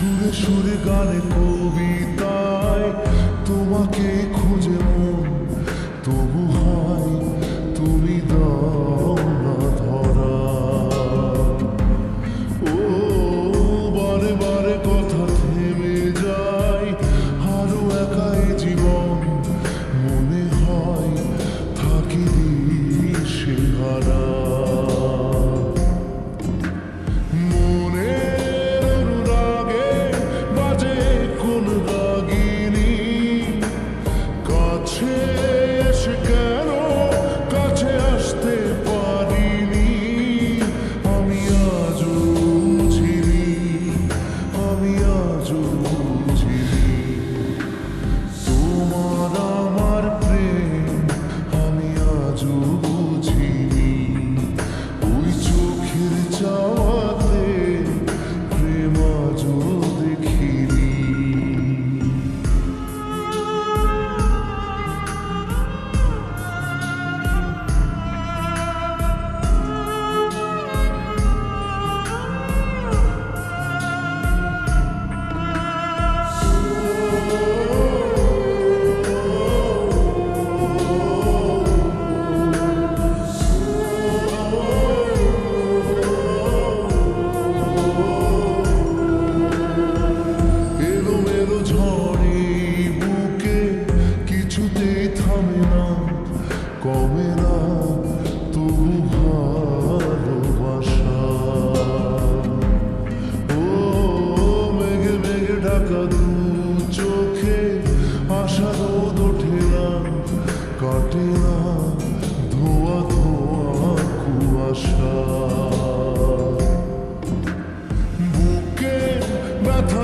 সুরে সুরে গানে কবিতায় তোমাকে খুঁজে মন, তবু হয় তুমি দাও না ধরা। ও বারে বারে কথা থেমে যায়, আরো একাই জীবন, মনে হয় থাকি সে হারা। কমে না তবু ভালোবাসা। ও মেঘে মেঘে ঢাকা দু চোখে আশা রোদ ওঠে না, কাটে না ধোয়া ধোয়া কুয়াশা। বুকে ব্যথা